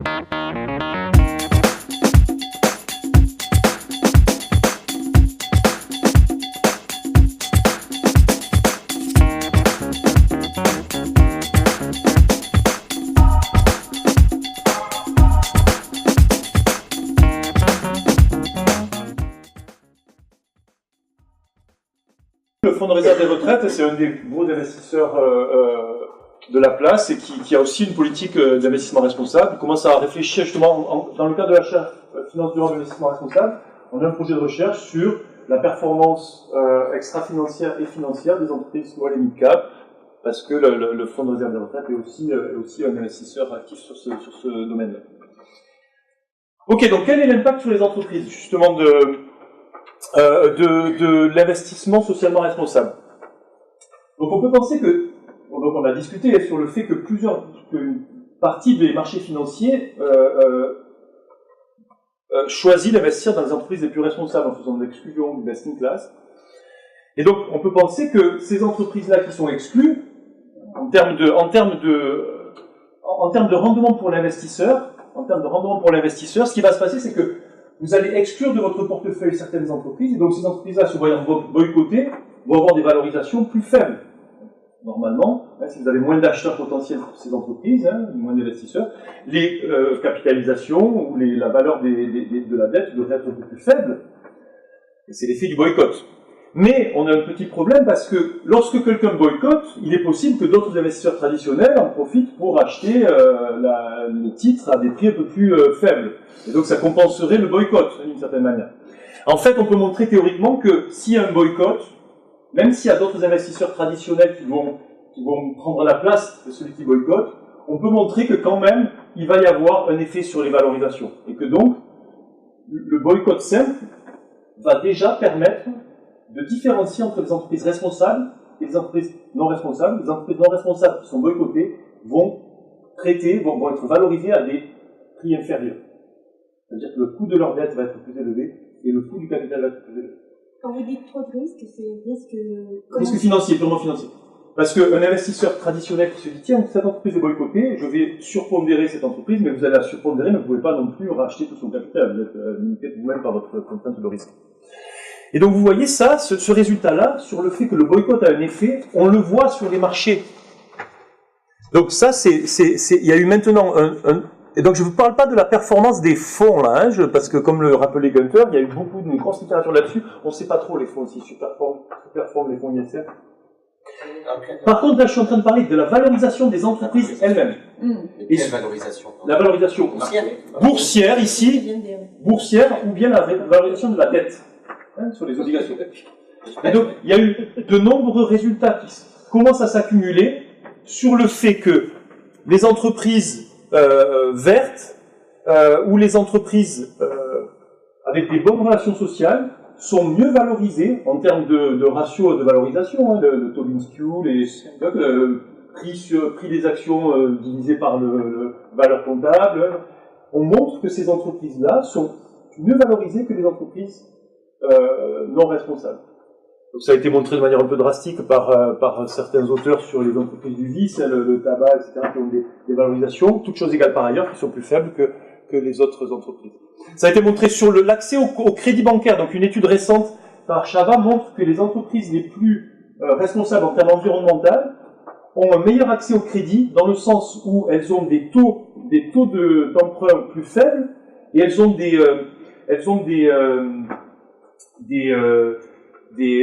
Le fonds de réserve des retraites, c'est un des gros investisseurs de la place et qui a aussi une politique d'investissement responsable. Il commence à réfléchir justement, dans le cadre de l'achat finance durable d'investissement responsable, on a un projet de recherche sur la performance extra-financière et financière des entreprises small et mid-cap, parce que le fonds de réserve des retraites est aussi un investisseur actif sur ce domaine-là. Ok, donc quel est l'impact sur les entreprises, justement, de l'investissement socialement responsable? Donc on peut penser que, donc on a discuté sur le fait qu'une partie des marchés financiers choisit d'investir dans les entreprises les plus responsables en faisant de l'exclusion du best in class. Et donc on peut penser que ces entreprises-là qui sont exclues, en termes de rendement pour l'investisseur, ce qui va se passer, c'est que vous allez exclure de votre portefeuille certaines entreprises, et donc ces entreprises-là, se voyant boycottées, vont avoir des valorisations plus faibles. Normalement, si vous avez moins d'acheteurs potentiels pour ces entreprises, moins d'investisseurs, les capitalisations ou la valeur de la dette devrait être un peu plus faible. Et c'est l'effet du boycott. Mais on a un petit problème parce que lorsque quelqu'un boycotte, il est possible que d'autres investisseurs traditionnels en profitent pour acheter les titres à des prix un peu plus faibles. Et donc ça compenserait le boycott d'une certaine manière. En fait, on peut montrer théoriquement que s'il y a un boycott, même s'il y a d'autres investisseurs traditionnels qui vont prendre la place de celui qui boycotte, on peut montrer que quand même, il va y avoir un effet sur les valorisations. Et que donc, le boycott simple va déjà permettre de différencier entre les entreprises responsables et les entreprises non responsables. Les entreprises non responsables qui sont boycottées vont être valorisées à des prix inférieurs. C'est-à-dire que le coût de leur dette va être plus élevé et le coût du capital va être plus élevé. Quand vous dites trop de risques, c'est risque financier, purement financier. Parce qu'un investisseur traditionnel qui se dit, tiens, cette entreprise est boycottée, je vais surpondérer cette entreprise, mais vous allez la surpondérer, mais vous ne pouvez pas non plus racheter tout son capital. Vous êtes limité vous-même par votre contrainte de risque. Et donc vous voyez ça, ce résultat-là, sur le fait que le boycott a un effet, on le voit sur les marchés. Donc ça, il y a eu maintenant et donc je ne vous parle pas de la performance des fonds, là, parce que comme le rappelait Gunther, il y a eu beaucoup de grosse littérature là-dessus, on ne sait pas trop les fonds aussi, superforment les fonds ISR. Par contre, là, je suis en train de parler de la valorisation des entreprises elles-mêmes. Et quelle valorisation? La valorisation boursière ici, boursière, ou bien la valorisation de la dette, sur les obligations. Et donc, il y a eu de nombreux résultats qui commencent à s'accumuler sur le fait que les entreprises vertes ou les entreprises avec des bonnes relations sociales sont mieux valorisées en termes de ratio de valorisation, le Tobin Skew, le prix des actions divisé par le valeur comptable. On montre que ces entreprises-là sont mieux valorisées que les entreprises non responsables. Donc ça a été montré de manière un peu drastique par certains auteurs sur les entreprises du vice, le tabac, etc., qui ont des valorisations, toutes choses égales par ailleurs, qui sont plus faibles que les autres entreprises. Ça a été montré sur l'accès au crédit bancaire. Donc une étude récente par Chava montre que les entreprises les plus responsables en termes environnementaux ont un meilleur accès au crédit dans le sens où elles ont des taux d'emprunt plus faibles et elles ont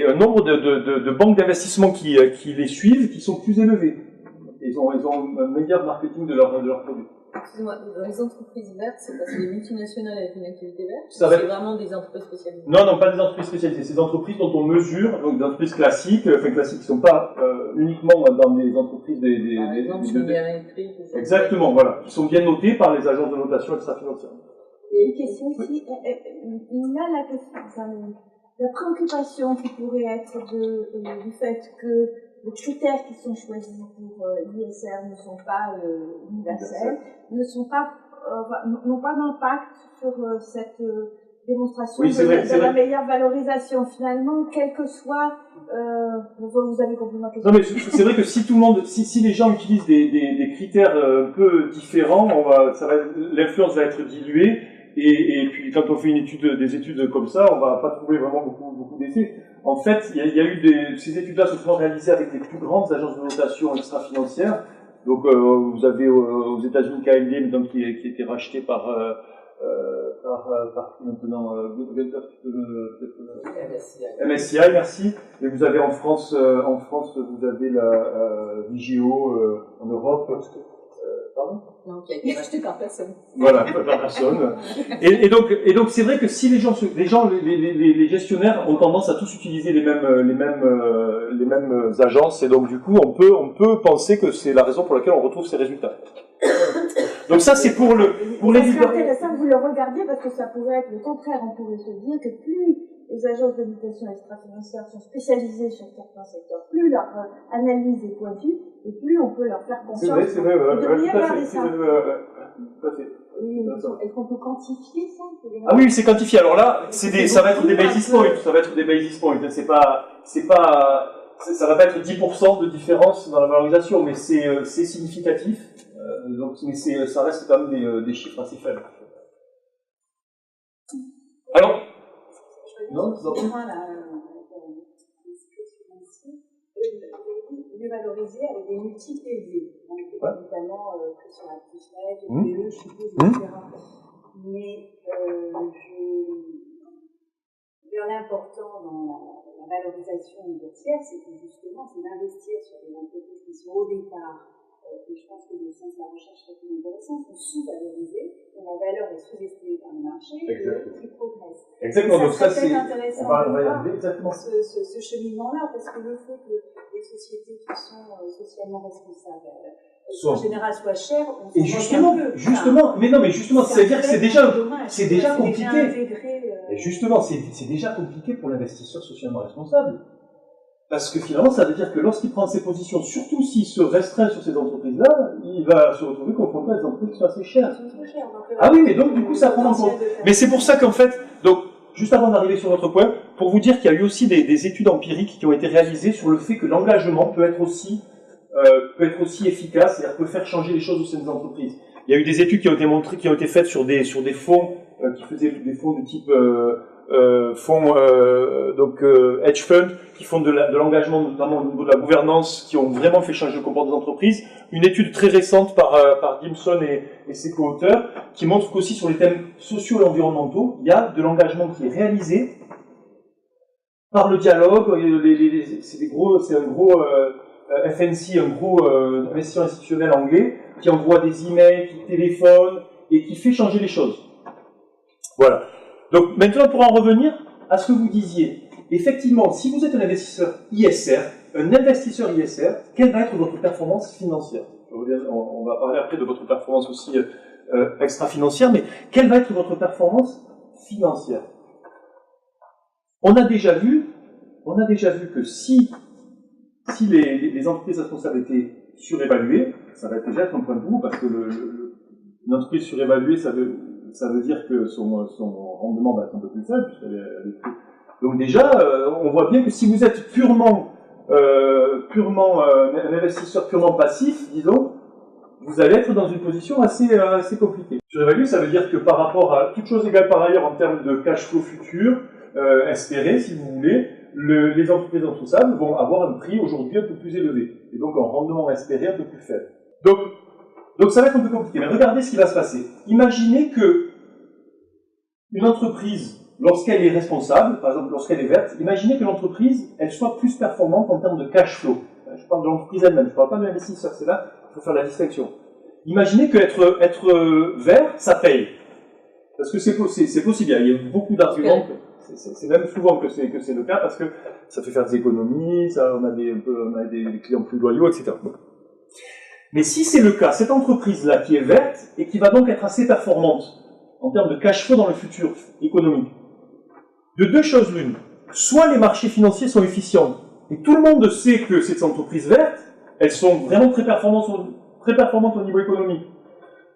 un nombre de banques d'investissement qui les suivent qui sont plus élevés. Ils ont un meilleur marketing de leurs produits. Excusez-moi, dans les entreprises vertes, c'est parce que les multinationales avec une activité verte, c'est vraiment des entreprises spécialisées? Non, pas des entreprises spécialisées. C'est des entreprises dont on mesure, donc des entreprises classiques qui ne sont pas uniquement dans des entreprises par exemple, Schneider Electric. Exactement, voilà. Qui sont bien notées par les agences de notation extra-financières. Il y a une question ici. Là, la question, la préoccupation qui pourrait être du fait que les critères qui sont choisis pour l'ISR ne sont pas universels, n'ont pas d'impact sur cette démonstration Oui, c'est vrai, de la meilleure valorisation. Finalement, quel que soit, vous avez compris ma question. Non, mais c'est vrai que si tout le monde, si les gens utilisent des critères un peu différents, l'influence va être diluée, et puis quand on fait des études comme ça, on va pas trouver vraiment beaucoup d'effets. En fait, il y a eu ces études-là se sont réalisées avec les plus grandes agences de notation extra-financières. Donc, vous avez aux États-Unis KLD, donc qui a été racheté par maintenant MSCI, merci. Et vous avez en France vous avez la Vigeo en Europe. Pardon ? Non, qui a été racheté par personne. Voilà, par personne. Et donc c'est vrai que si les gestionnaires ont tendance à tous utiliser les mêmes agences, et donc du coup on peut penser que c'est la raison pour laquelle on retrouve ces résultats. Donc ça c'est pour les C'est intéressant que vous le regardiez parce que ça pourrait être le contraire. On pourrait se dire que plus les agences de notation extra-financière sont spécialisées sur certains secteurs, plus leur analyse est pointue et plus on peut leur faire confiance. C'est vrai. Vous devriez regarder ça. Tout à fait. Est-ce qu'on peut quantifier ça? Ah oui, c'est quantifié. Alors là, ça va être des basis points. Ça va être des basis points. Ça va pas être 10% de différence dans la valorisation, mais c'est significatif. Mais ça reste quand même des chiffres assez faibles. Alors, non, mieux valorisé avec des multiples élevés, notamment que sur l'actif net, PE, je suppose, etc. Mais l'important dans la valorisation boursière, c'est que justement, c'est d'investir sur des entreprises qui sont au départ, et je pense que le sens de la recherche est très intéressant, sont sous-valorisées, dont la valeur est sous-estimée par le marché, et qui progressent. Exactement, donc ça c'est intéressant on va regarder exactement ce cheminement-là, parce que le fait que les sociétés qui sont socialement responsables, en général, soient chères, on s'en justement, c'est-à-dire que c'est déjà compliqué. Et justement, c'est déjà compliqué pour l'investisseur socialement responsable. Parce que finalement, ça veut dire que lorsqu'il prend ses positions, surtout s'il se restreint sur ces entreprises-là, il va se retrouver confronté à des entreprises qui sont assez chères. Ah oui, mais donc du coup, ça prend en compte. Mais c'est pour ça qu'en fait, donc, juste avant d'arriver sur votre point, pour vous dire qu'il y a eu aussi des études empiriques qui ont été réalisées sur le fait que l'engagement peut être aussi efficace, c'est-à-dire peut faire changer les choses au sein des entreprises. Il y a eu des études qui ont été faites sur des fonds qui faisaient des fonds de type hedge fund, qui font de l'engagement notamment au niveau de la gouvernance, qui ont vraiment fait changer le comportement des entreprises. Une étude très récente par Dimson et ses co-auteurs, qui montre qu'aussi sur les thèmes sociaux et environnementaux, il y a de l'engagement qui est réalisé par le dialogue. C'est un gros FNC, un gros investisseur institutionnel anglais, qui envoie des emails, qui téléphone et qui fait changer les choses. Voilà. Donc maintenant, pour en revenir à ce que vous disiez, effectivement, si vous êtes un investisseur ISR, quelle va être votre performance financière? On va parler après de votre performance aussi extra-financière, mais quelle va être votre performance financière? On a déjà vu que si les entreprises responsables étaient surévaluées, ça va déjà être un point de vue, parce que une entreprise surévaluée, ça veut dire que son rendement va être un peu plus faible, puisqu'elle est plus... Donc déjà, on voit bien que si vous êtes un investisseur purement passif, disons, vous allez être dans une position assez compliquée. Surévalué, ça veut dire que par rapport à toute chose égale par ailleurs en termes de cash flow futur, espéré, si vous voulez, les entreprises responsables vont avoir un prix aujourd'hui un peu plus élevé, et donc un rendement espéré un peu plus faible. Donc ça va être un peu compliqué, mais regardez ce qui va se passer. Imaginez que une entreprise, lorsqu'elle est responsable, par exemple lorsqu'elle est verte, imaginez que l'entreprise, elle soit plus performante en termes de cash flow. Je parle de l'entreprise elle-même, je ne parle pas de l'investisseur, c'est là qu'il faut faire la distinction. Imaginez que être vert, ça paye. Parce que c'est possible, il y a beaucoup d'arguments, c'est même souvent que c'est le cas, parce que ça fait faire des économies, on a des clients plus loyaux, etc. Mais si c'est le cas, cette entreprise-là qui est verte, et qui va donc être assez performante, en termes de cash flow dans le futur économique, de deux choses l'une. Soit les marchés financiers sont efficients, et tout le monde sait que ces entreprises vertes, elles sont vraiment très performantes au niveau économique.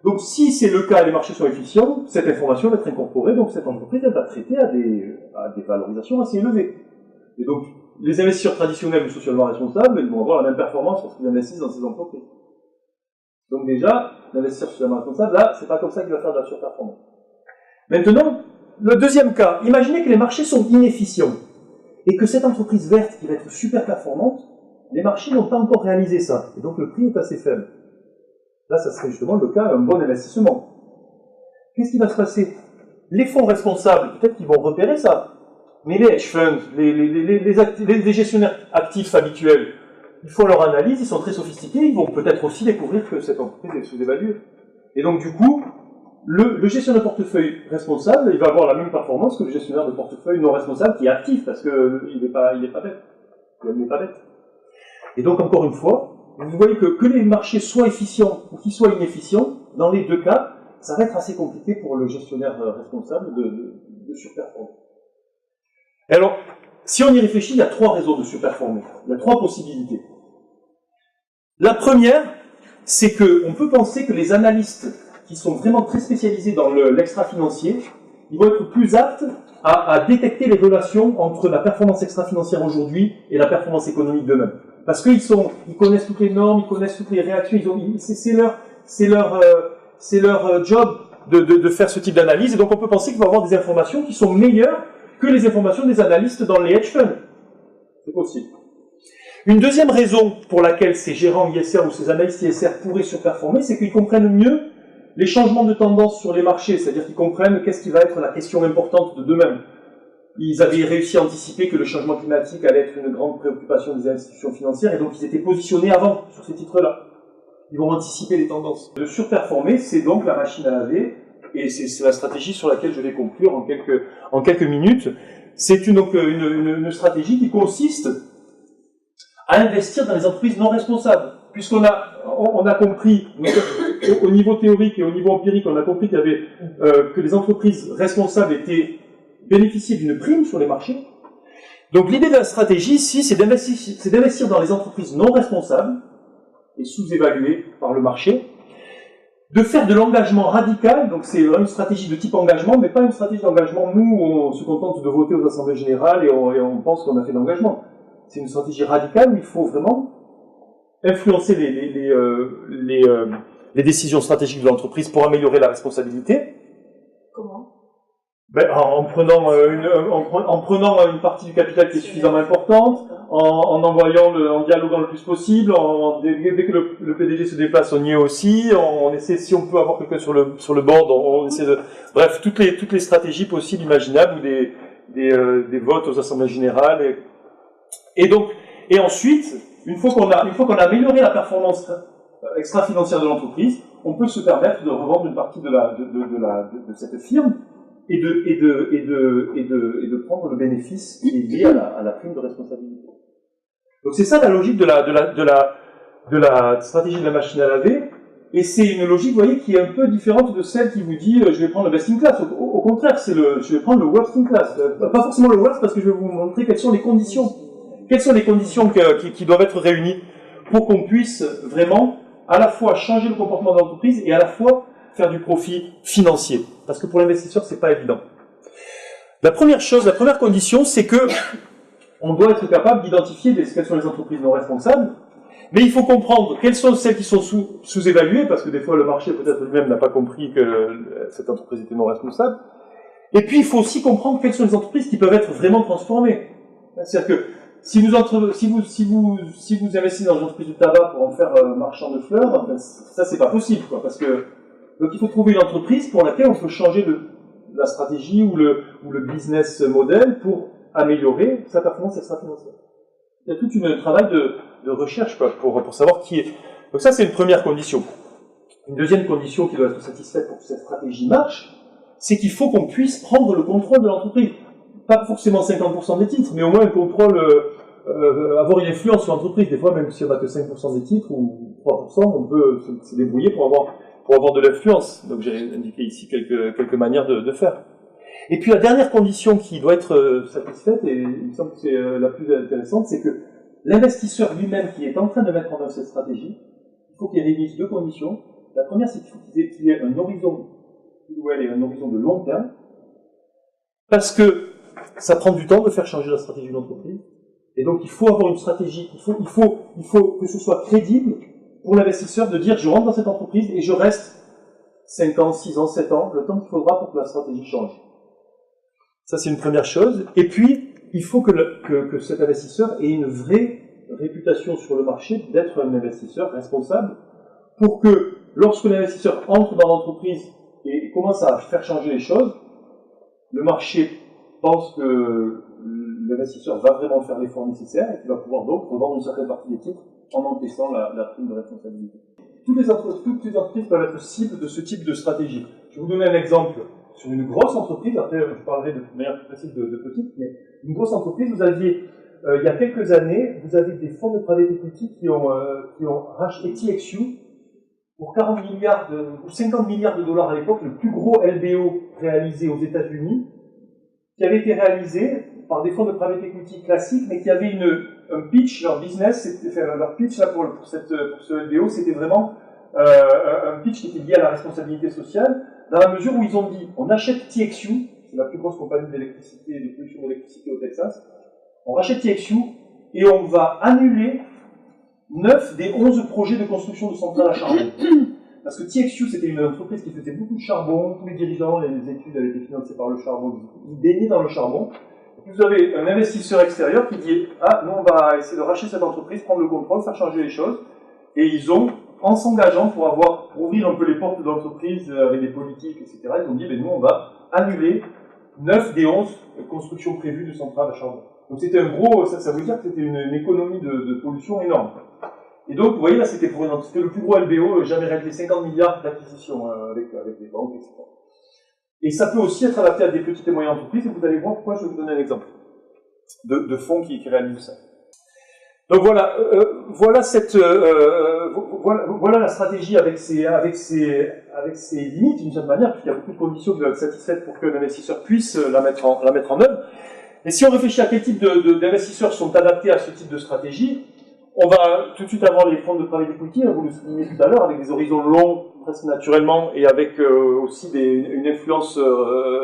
Donc si c'est le cas et les marchés sont efficients, cette information va être incorporée, donc cette entreprise elle va traiter à des valorisations assez élevées. Et donc les investisseurs traditionnels ou socialement responsables, ils vont avoir la même performance lorsqu'ils investissent dans ces entreprises. Donc déjà, l'investisseur socialement responsable, là, c'est pas comme ça qu'il va faire de la surperformance. Maintenant, le deuxième cas, imaginez que les marchés sont inefficients et que cette entreprise verte qui va être super performante, les marchés n'ont pas encore réalisé ça, et donc le prix est assez faible. Là, ça serait justement le cas d'un bon investissement. Qu'est-ce qui va se passer? Les fonds responsables, peut-être qu'ils vont repérer ça, mais les hedge funds, les gestionnaires actifs habituels, ils font leur analyse, ils sont très sophistiqués, ils vont peut-être aussi découvrir que cette entreprise est sous-évaluée. Et donc du coup, le gestionnaire de portefeuille responsable, il va avoir la même performance que le gestionnaire de portefeuille non responsable qui est actif, parce qu'il n'est pas bête. Il n'est pas bête. Et donc encore une fois, vous voyez que les marchés soient efficients ou qu'ils soient inefficients, dans les deux cas, ça va être assez compliqué pour le gestionnaire responsable de surperformer. Et alors, si on y réfléchit, il y a trois raisons de surperformer. Il y a trois possibilités. La première, c'est qu'on peut penser que les analystes qui sont vraiment très spécialisés dans l'extra-financier, ils vont être plus aptes à détecter les relations entre la performance extra-financière aujourd'hui et la performance économique demain. Parce qu'ils connaissent toutes les normes, ils connaissent toutes les réactions, c'est leur job de faire ce type d'analyse, et donc on peut penser qu'il va y avoir des informations qui sont meilleures que les informations des analystes dans les hedge funds. C'est possible. Une deuxième raison pour laquelle ces gérants ISR ou ces analystes ISR pourraient surperformer, c'est qu'ils comprennent mieux les changements de tendance sur les marchés, c'est-à-dire qu'ils comprennent qu'est-ce qui va être la question importante de demain. Ils avaient réussi à anticiper que le changement climatique allait être une grande préoccupation des institutions financières, et donc ils étaient positionnés avant sur ces titres-là. Ils vont anticiper les tendances. De surperformer, c'est donc la machine à laver, et c'est la stratégie sur laquelle je vais conclure en quelques minutes. C'est une stratégie qui consiste à investir dans les entreprises non responsables. Puisqu'on a compris, au niveau théorique et au niveau empirique, on a compris qu'il y avait, que les entreprises responsables bénéficiaient d'une prime sur les marchés. Donc l'idée de la stratégie ici, c'est d'investir dans les entreprises non responsables et sous-évaluées par le marché, de faire de l'engagement radical, donc c'est une stratégie de type engagement, mais pas une stratégie d'engagement, nous, on se contente de voter aux assemblées générales et on pense qu'on a fait de l'engagement. C'est une stratégie radicale où il faut vraiment influencer les décisions stratégiques de l'entreprise pour améliorer la responsabilité. Comment? En prenant une partie du capital qui est suffisamment importante, en dialoguant le plus possible, dès que le PDG se déplace, on y est aussi, on essaie, si on peut avoir quelqu'un sur le board, on essaie de... Bref, toutes les stratégies possibles, imaginables, ou des votes aux assemblées générales. Et ensuite, une fois qu'on a amélioré la performance extra-financière de l'entreprise, on peut se permettre de revendre une partie de cette firme et de prendre le bénéfice qui est lié à la prime de responsabilité. Donc c'est ça la logique de la stratégie de la machine à laver, et c'est une logique, vous voyez, qui est un peu différente de celle qui vous dit je vais prendre le best in class. Au contraire, je vais prendre le worst in class. Pas forcément le worst, parce que je vais vous montrer quelles sont les conditions. Quelles sont les conditions qui doivent être réunies pour qu'on puisse vraiment à la fois changer le comportement de l'entreprise et à la fois faire du profit financier. Parce que pour l'investisseur, c'est pas évident. La première condition, c'est que on doit être capable d'identifier quelles sont les entreprises non responsables, mais il faut comprendre quelles sont celles qui sont sous-évaluées, parce que des fois le marché peut-être lui-même n'a pas compris que cette entreprise était non responsable. Et puis il faut aussi comprendre quelles sont les entreprises qui peuvent être vraiment transformées. C'est-à-dire que si vous investissez dans une entreprise de tabac pour en faire marchand de fleurs, ça c'est pas possible, quoi, parce que donc il faut trouver une entreprise pour laquelle on peut changer la stratégie ou le business model pour améliorer sa performance extra-financière. Il y a tout un travail de recherche, quoi, pour savoir qui est. Donc ça c'est une première condition. Une deuxième condition qui doit être satisfaite pour que cette stratégie marche, c'est qu'il faut qu'on puisse prendre le contrôle de l'entreprise. Pas forcément 50% des titres, mais au moins un contrôle, avoir une influence sur l'entreprise. Des fois, même si on n'a que 5% des titres ou 3%, on peut se débrouiller pour avoir de l'influence. Donc j'ai indiqué ici quelques manières de faire. Et puis la dernière condition qui doit être satisfaite, et il me semble que c'est la plus intéressante, c'est que l'investisseur lui-même qui est en train de mettre en œuvre cette stratégie, il faut qu'il réunisse deux conditions. La première, c'est qu'il faut qu'il y ait un horizon, un horizon de long terme, parce que ça prend du temps de faire changer la stratégie d'une entreprise, et donc il faut avoir une stratégie, il faut que ce soit crédible pour l'investisseur de dire je rentre dans cette entreprise et je reste 5 ans, 6 ans, 7 ans, le temps qu'il faudra pour que la stratégie change. Ça, c'est une première chose. Et puis, il faut que cet investisseur ait une vraie réputation sur le marché d'être un investisseur responsable pour que, lorsque l'investisseur entre dans l'entreprise et commence à faire changer les choses, le marché pense que l'investisseur va vraiment faire l'effort nécessaire et qu'il va pouvoir donc revendre une certaine partie des titres en encaissant la prime de responsabilité. Toutes les entreprises peuvent être cibles de ce type de stratégie. Je vais vous donner un exemple sur une grosse entreprise, après je parlerai de manière plus précise de petite, mais une grosse entreprise, vous aviez, il y a quelques années, vous avez des fonds de private equity qui ont racheté TXU pour 40 milliards ou 50 milliards de dollars à l'époque, le plus gros LBO réalisé aux États-Unis, qui avait été réalisé par des fonds de private equity classiques, mais qui avait un pitch, leur business, leur pitch là, pour ce LBO, c'était vraiment un pitch qui était lié à la responsabilité sociale, dans la mesure où ils ont dit, on achète TXU, c'est la plus grosse compagnie d'électricité, de production d'électricité au Texas, on rachète TXU et on va annuler 9 des 11 projets de construction de centrales à charbon. Parce que TXU, c'était une entreprise qui faisait beaucoup de charbon, tous les dirigeants, les études avaient été financées par le charbon, ils baignaient dans le charbon. Et puis vous avez un investisseur extérieur qui dit « Ah, nous on va essayer de racheter cette entreprise, prendre le contrôle, faire changer les choses. » Et ils ont, en s'engageant pour ouvrir un peu les portes de l'entreprise avec des politiques, etc., ils ont dit « Nous on va annuler 9 des 11 constructions prévues de centrales à charbon. » Donc c'était un gros, ça veut dire que c'était une économie de pollution énorme. Et donc, vous voyez, là, c'était le plus gros LBO jamais réalisé, 50 milliards d'acquisitions avec les banques, etc. Et ça peut aussi être adapté à des petites et moyennes entreprises, et vous allez voir pourquoi je vais vous donner un exemple de fonds qui réalisent ça. Donc voilà, voilà la stratégie avec ses limites, d'une certaine manière, puisqu'il y a beaucoup de conditions qui doivent être satisfaites pour que l'investisseur puisse la mettre en œuvre. Et si on réfléchit à quel type d'investisseurs sont adaptés à ce type de stratégie, on va tout de suite avoir les fonds de private equity, vous le soulignez tout à l'heure, avec des horizons longs, presque naturellement, et avec aussi une influence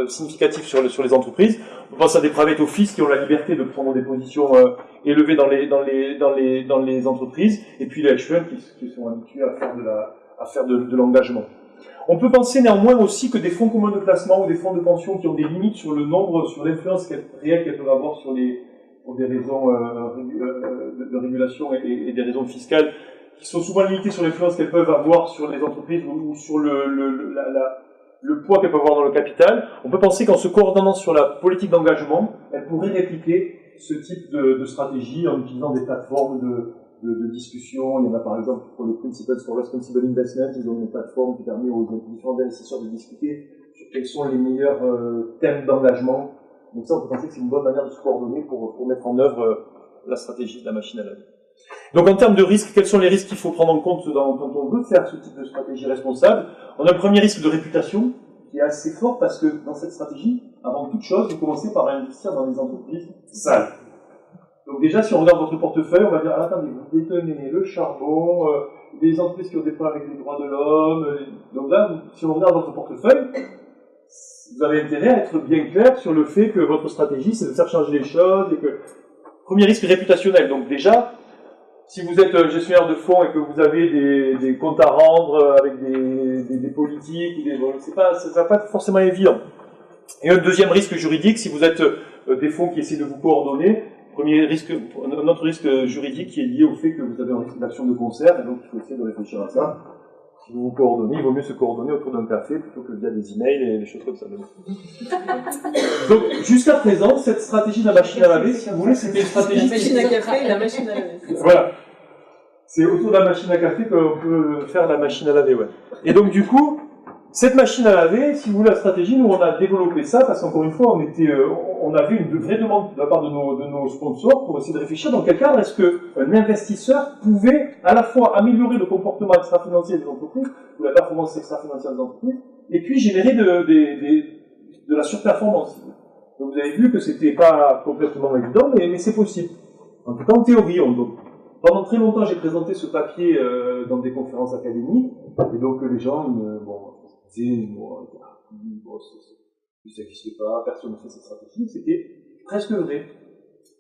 significative sur les entreprises. On pense à des private office qui ont la liberté de prendre des positions élevées dans les entreprises, et puis les hedge funds qui sont habitués à faire de l'engagement. On peut penser néanmoins aussi que des fonds communs de placement ou des fonds de pension qui ont des limites sur l'influence réelle qu'elles peuvent avoir pour des raisons de régulation et des raisons fiscales, qui sont souvent limitées sur l'influence qu'elles peuvent avoir sur les entreprises ou sur le poids qu'elles peuvent avoir dans le capital. On peut penser qu'en se coordonnant sur la politique d'engagement, elles pourraient répliquer ce type de stratégie en utilisant des plateformes de discussion. Il y en a par exemple pour les Principles for Responsible Investment, ils ont une plateforme qui permet aux différents investisseurs de discuter sur quels sont les meilleurs thèmes d'engagement. Donc ça, on peut penser que c'est une bonne manière de se coordonner pour mettre en œuvre la stratégie de la machine à laver. Donc en termes de risques, quels sont les risques qu'il faut prendre en compte quand on veut faire ce type de stratégie responsable? On a un premier risque de réputation qui est assez fort parce que dans cette stratégie, avant toute chose, vous commencez par investir dans des entreprises sales. Donc déjà, si on regarde votre portefeuille, on va dire, attendez, vous détenez le charbon, des entreprises qui ont des problèmes avec les droits de l'homme. Donc là, si on regarde votre portefeuille, vous avez intérêt à être bien clair sur le fait que votre stratégie, c'est de faire changer les choses et que... Premier risque réputationnel. Donc déjà, si vous êtes gestionnaire de fonds et que vous avez des comptes à rendre avec des politiques, ça va pas être forcément évident. Et un deuxième risque juridique, si vous êtes des fonds qui essaient de vous coordonner, un autre risque juridique qui est lié au fait que vous avez un risque d'action de concert, et donc il faut essayer de réfléchir à ça. Si vous vous coordonnez, il vaut mieux se coordonner autour d'un café plutôt que via des emails et des choses comme ça. Donc, jusqu'à présent, cette stratégie de la machine à laver, si vous voulez, c'était une stratégie... La machine à café et la machine à laver. Voilà. C'est autour de la machine à café qu'on peut faire la machine à laver, ouais. Et donc, du coup, cette machine à laver, si vous voulez, la stratégie, nous, on a développé ça parce qu'encore une fois, on avait une vraie demande de la part de nos sponsors pour essayer de réfléchir dans quel cadre est-ce qu'un investisseur pouvait à la fois améliorer le comportement extra-financier des entreprises, ou la performance extra-financière des entreprises, et puis générer de la surperformance. Donc vous avez vu que c'était pas complètement évident, mais c'est possible. En tout cas, en théorie, pendant très longtemps, j'ai présenté ce papier dans des conférences académiques, et donc les gens disaient, ça n'existe pas, personne ne fait cette stratégie, c'était presque vrai.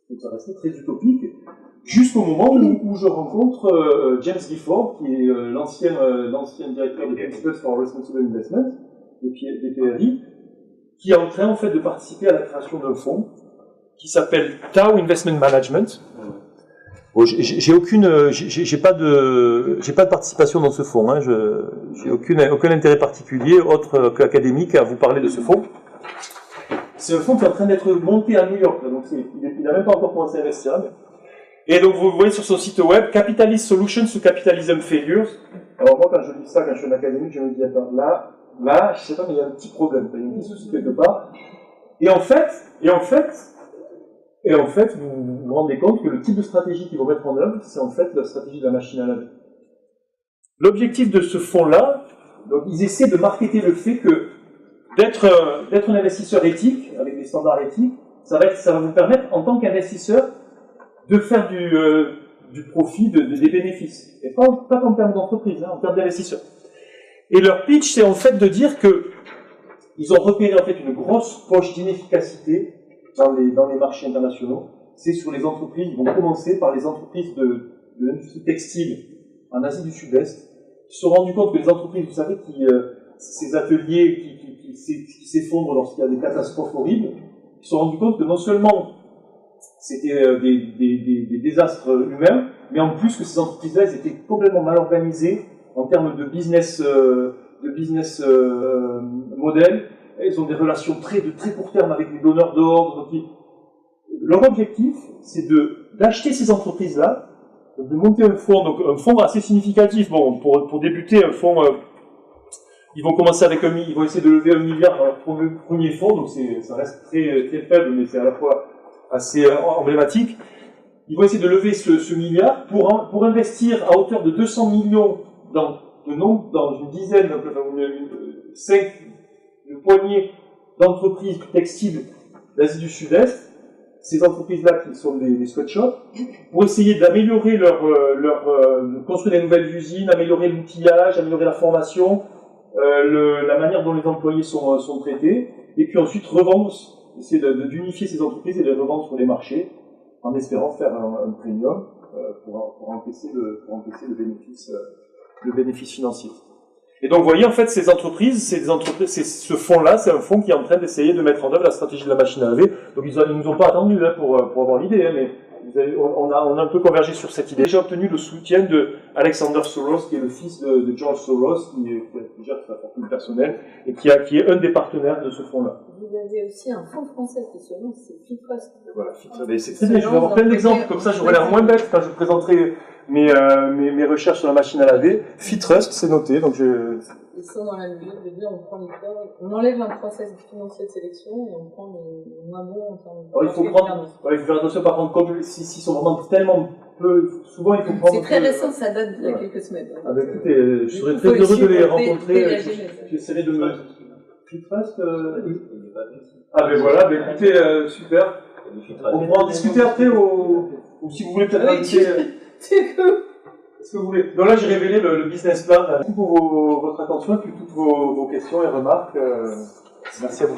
Donc ça restait très utopique, jusqu'au moment où je rencontre James Gifford, qui est l'ancien directeur de Principles for Responsible Investment, des PRI, qui est en train en fait de participer à la création d'un fonds qui s'appelle Tau Investment Management. Bon, j'ai pas de participation dans ce fonds, hein. J'ai aucun intérêt particulier autre qu'académique à vous parler de ce fonds. C'est un fonds qui est en train d'être monté à New York, donc il n'a même pas encore commencé à investir. Mais... Et donc vous voyez sur son site web, Capitalist Solutions to Capitalism Failures. Alors moi quand je lis ça, quand je suis en académique, je me dis attends, là, je sais pas, mais il y a un petit problème, il y a un petit souci quelque part. Et en fait, vous vous rendez compte que le type de stratégie qu'ils vont mettre en œuvre, c'est en fait la stratégie de la machine à laver. L'objectif de ce fonds-là, donc ils essaient de marketer le fait que d'être un investisseur éthique, avec des standards éthiques, ça va vous permettre, en tant qu'investisseur, de faire du profit, des bénéfices. Et pas en termes d'entreprise, hein, en termes d'investisseurs. Et leur pitch, c'est en fait de dire que ils ont repéré en fait une grosse poche d'inefficacité dans les marchés internationaux. C'est sur les entreprises, ils vont commencer par les entreprises de l'industrie textile en Asie du Sud-Est. Ils se sont rendus compte que les entreprises, vous savez, ces ateliers qui s'effondrent lorsqu'il y a des catastrophes horribles, ils se sont rendus compte que non seulement c'était des désastres humains, mais en plus que ces entreprises-là, elles étaient complètement mal organisées en termes de business model. Elles ont des relations de très court terme avec les donneurs d'ordre. Leur objectif, c'est d'acheter ces entreprises-là, de monter un fonds assez significatif. Bon, pour débuter, un fonds, ils vont commencer avec ils vont essayer de lever 1 milliard dans leur premier fonds, donc ça reste très, très faible, mais c'est à la fois assez emblématique. Ils vont essayer de lever ce milliard pour investir à hauteur de 200 millions dans une dizaine, une poignée d'entreprises textiles d'Asie du Sud-Est, ces entreprises-là qui sont des sweatshops, pour essayer d'améliorer de construire des nouvelles usines, améliorer l'outillage, améliorer la formation, la manière dont les employés sont traités, et puis ensuite revendre, essayer d'unifier ces entreprises et de les revendre sur les marchés, en espérant faire un premium pour encaisser le bénéfice financier. Et donc, vous voyez, en fait, ce fonds-là, c'est un fonds qui est en train d'essayer de mettre en œuvre la stratégie de la machine à laver. Donc, ils ne nous ont pas attendu pour avoir l'idée, hein, mais on a un peu convergé sur cette idée. J'ai obtenu le soutien de Alexander Soros, qui est le fils de George Soros, qui gère sa fortune personnelle, et qui est un des partenaires de ce fonds-là. Vous avez aussi un fonds français qui se lance, c'est FitTrust. Voilà, c'est très bien, je vais avoir plein d'exemples, comme ça j'aurai l'air moins bête quand je présenterai mes recherches sur la machine à laver. FitTrust, c'est noté, donc Ils sont dans la logique de dire on enlève un process financier de sélection et on prend les moins bons en termes de... Il faut faire attention par contre, comme s'ils sont vraiment tellement peu, souvent il faut prendre... C'est très récent, ça date d'il y a quelques semaines. Ah bah écoutez, je serais très heureux de les rencontrer, j'essaierai de me... FitTrust Ah ben voilà, écoutez, super. On pourra en discuter après, ou si vous voulez peut-être inviter... Est-ce que vous voulez... Donc là, j'ai révélé le business plan. Merci pour votre attention et puis toutes vos questions et remarques. Merci à vous.